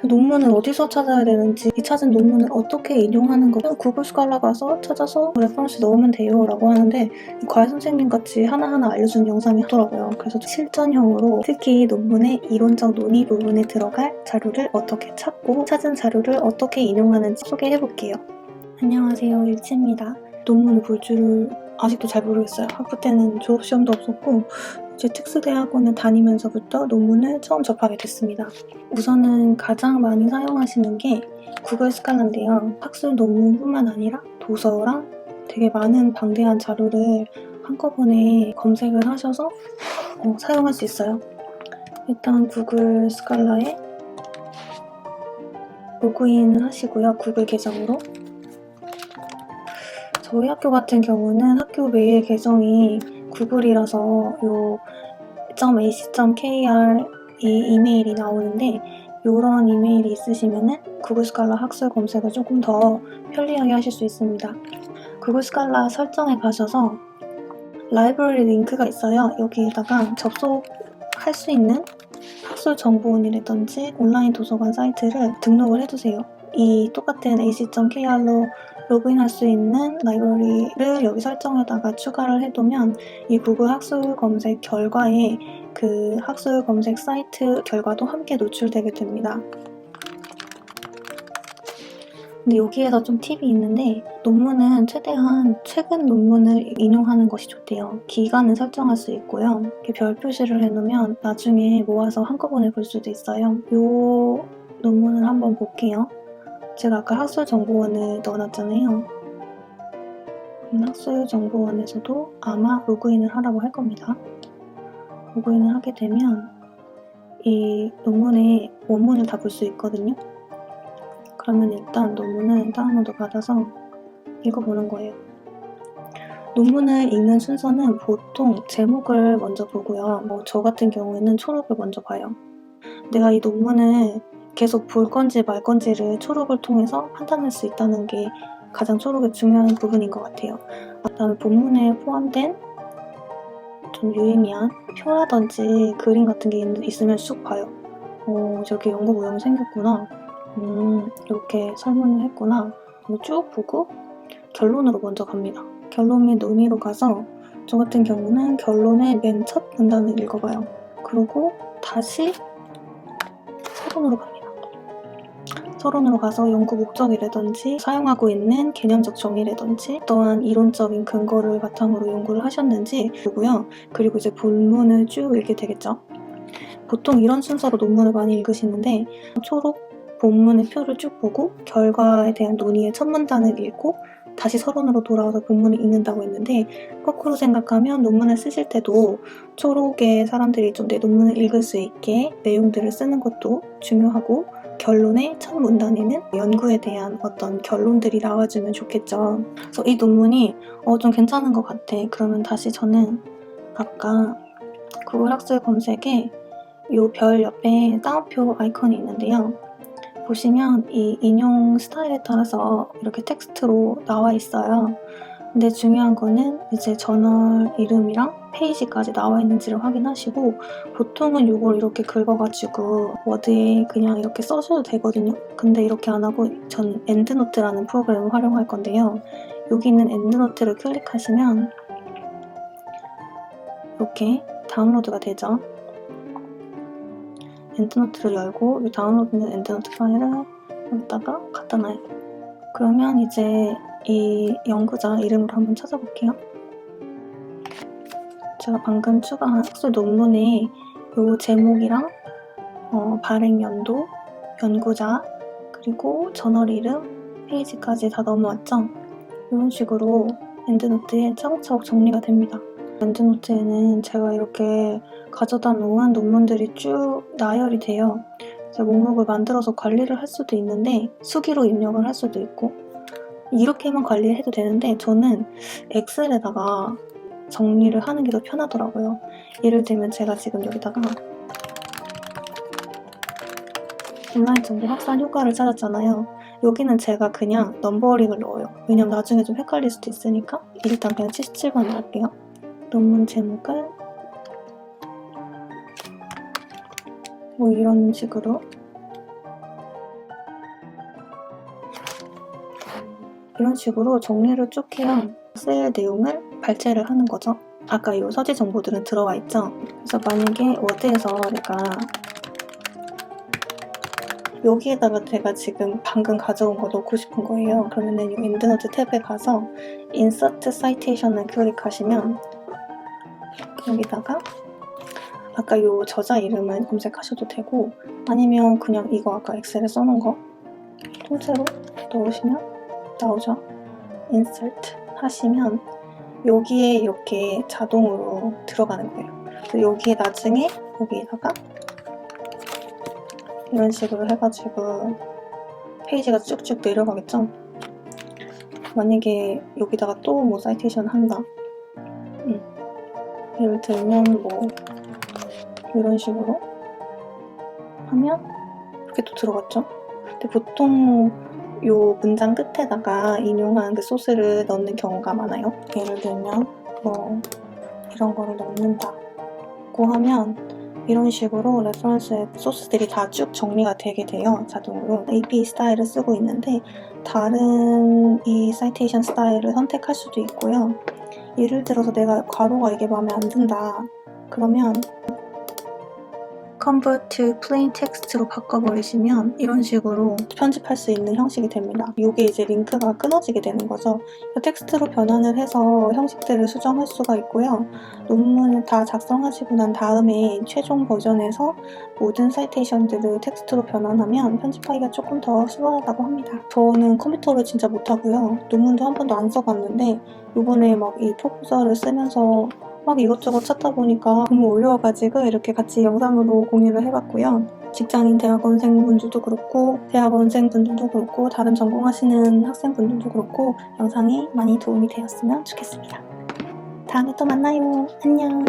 논문을 어디서 찾아야 되는지, 이 찾은 논문을 어떻게 인용하는 거 구글 스칼라 가서 찾아서 레퍼런스 넣으면 돼요 라고 하는데 과외 선생님같이 하나하나 알려주는 영상이 있더라고요. 그래서 실전형으로 특히 논문의 이론적 논의 부분에 들어갈 자료를 어떻게 찾고 찾은 자료를 어떻게 인용하는지 소개해볼게요. 안녕하세요, 일치입니다. 논문을 볼 줄을 아직도 잘 모르겠어요. 학부 때는 졸업시험도 없었고 이제 특수대학원을 다니면서부터 논문을 처음 접하게 됐습니다. 우선은 가장 많이 사용하시는 게 구글 스칼라인데요. 학술 논문뿐만 아니라 도서랑 되게 많은 방대한 자료를 한꺼번에 검색을 하셔서 사용할 수 있어요. 일단 구글 스칼라에 로그인을 하시고요. 구글 계정으로. 저희 학교 같은 경우는 학교 메일 계정이 구글이라서 요 .ac.kr 이 이메일이 나오는데 이런 이메일이 있으시면은 구글 스칼라 학술 검색을 조금 더 편리하게 하실 수 있습니다. 구글 스칼라 설정에 가셔서 라이브러리 링크가 있어요. 여기에다가 접속할 수 있는 학술 정보원이라든지 온라인 도서관 사이트를 등록을 해두세요. 이 똑같은 ac.kr로 로그인할 수 있는 라이브러리를 여기 설정에다가 추가를 해두면 이 구글 학술 검색 결과에 그 학술 검색 사이트 결과도 함께 노출되게 됩니다. 근데 여기에서 좀 팁이 있는데 논문은 최대한 최근 논문을 인용하는 것이 좋대요. 기간을 설정할 수 있고요. 이렇게 별 표시를 해놓으면 나중에 모아서 한꺼번에 볼 수도 있어요. 이 논문을 한번 볼게요. 제가 아까 학술정보원을 넣어놨잖아요. 학술정보원에서도 아마 로그인을 하라고 할 겁니다. 로그인을 하게 되면 이 논문의 원문을 다 볼 수 있거든요. 그러면 일단 논문을 다운로드 받아서 읽어보는 거예요. 논문을 읽는 순서는 보통 제목을 먼저 보고요. 저 같은 경우에는 초록을 먼저 봐요. 내가 이 논문을 계속 볼 건지 말 건지를 초록을 통해서 판단할 수 있다는 게 가장 초록의 중요한 부분인 것 같아요. 그다음에 본문에 포함된 좀 유의미한 표라든지 그림 같은 게 있으면 쭉 봐요. 저렇게 연구 모형이 생겼구나. 이렇게 설문을 했구나. 쭉 보고 결론으로 먼저 갑니다. 결론 및 논의로 가서 저 같은 경우는 결론의 맨 첫 문단을 읽어봐요. 그리고 다시 서론으로 갑니다. 서론으로 가서 연구 목적이라든지 사용하고 있는 개념적 정의라든지 또한 이론적인 근거를 바탕으로 연구를 하셨는지 보고요. 그리고 이제 본문을 쭉 읽게 되겠죠. 보통 이런 순서로 논문을 많이 읽으시는데 초록 본문의 표를 쭉 보고 결과에 대한 논의의 첫 문단을 읽고 다시 서론으로 돌아와서 본문을 읽는다고 했는데 거꾸로 생각하면 논문을 쓰실 때도 초록의 사람들이 좀 내 논문을 읽을 수 있게 내용들을 쓰는 것도 중요하고 결론의 첫 문단에는 연구에 대한 어떤 결론들이 나와주면 좋겠죠. 그래서 이 논문이 좀 괜찮은 것 같아. 그러면 다시 저는 아까 구글 학술 검색에 이 별 옆에 따옴표 아이콘이 있는데요. 보시면 이 인용 스타일에 따라서 이렇게 텍스트로 나와 있어요. 근데 중요한 거는 이제 저널 이름이랑 페이지까지 나와 있는지를 확인하시고 보통은 이걸 이렇게 긁어가지고 워드에 그냥 이렇게 써셔도 되거든요. 근데 이렇게 안 하고 저는 엔드노트라는 프로그램을 활용할 건데요. 여기 있는 엔드노트를 클릭하시면 이렇게 다운로드가 되죠. 엔드노트를 열고 이 다운로드된 엔드노트 파일을 여기다가 갖다 놔요. 그러면 이제 이 연구자 이름을 한번 찾아볼게요. 제가 방금 추가한 학술 논문에 이 제목이랑 발행 연도, 연구자, 그리고 저널 이름, 페이지까지 다 넘어왔죠? 이런 식으로 엔드노트에 차곡차곡 정리가 됩니다. 엔드노트에는 제가 이렇게 가져다 놓은 논문들이 쭉 나열이 돼요. 그래서 목록을 만들어서 관리를 할 수도 있는데 수기로 입력을 할 수도 있고 이렇게만 관리를 해도 되는데 저는 엑셀에다가 정리를 하는 게 더 편하더라고요. 예를 들면 제가 지금 여기다가 온라인 정보 확산 효과를 찾았잖아요. 여기는 제가 그냥 넘버링을 넣어요. 왜냐면 나중에 좀 헷갈릴 수도 있으니까 일단 그냥 77번 넣을게요. 논문 제목은 뭐 이런 식으로 이런 식으로 정리를 쭉 해야 쓸 내용을 발제를 하는 거죠. 아까 이 서지 정보들은 들어와 있죠. 그래서 만약에 워드에서 내가 여기에다가 제가 지금 방금 가져온 거 넣고 싶은 거예요. 그러면은 이 엔드노트 탭에 가서 Insert Citation을 클릭하시면 여기다가 아까 이 저자 이름을 검색하셔도 되고 아니면 그냥 이거 아까 엑셀에 써놓은 거 통째로 넣으시면 나오죠. Insert 하시면 여기에 이렇게 자동으로 들어가는 거예요. 그래서 여기에 나중에 여기에다가 이런 식으로 해가지고 페이지가 쭉쭉 내려가겠죠? 만약에 여기다가 또 뭐 사이테이션 한다. 예를 들면 뭐 이런 식으로 하면 이렇게 또 들어갔죠? 근데 보통 요 문장 끝에다가 인용한 그 소스를 넣는 경우가 많아요. 예를 들면 뭐 이런 거를 넣는다고 하면 이런 식으로 레퍼런스 소스들이 다 쭉 정리가 되게 돼요. 자동으로. AP 스타일을 쓰고 있는데 다른 이 사이테이션 스타일을 선택할 수도 있고요. 예를 들어서 내가 괄호가 이게 마음에 안 든다. 그러면 Convert to Plain Text로 바꿔버리시면 이런 식으로 편집할 수 있는 형식이 됩니다. 이게 이제 링크가 끊어지게 되는 거죠. 텍스트로 변환을 해서 형식들을 수정할 수가 있고요. 논문을 다 작성하시고 난 다음에 최종 버전에서 모든 사이테이션들을 텍스트로 변환하면 편집하기가 조금 더 수월하다고 합니다. 저는 컴퓨터를 진짜 못하고요. 논문도 한 번도 안 써봤는데 이번에 막 이 프로포저를 쓰면서 막 이것저것 찾다 보니까 너무 어려워가지고 이렇게 같이 영상으로 공유를 해봤고요. 직장인 대학원생분들도 그렇고 대학원생분들도 그렇고 다른 전공하시는 학생분들도 그렇고 영상이 많이 도움이 되었으면 좋겠습니다. 다음에 또 만나요. 안녕.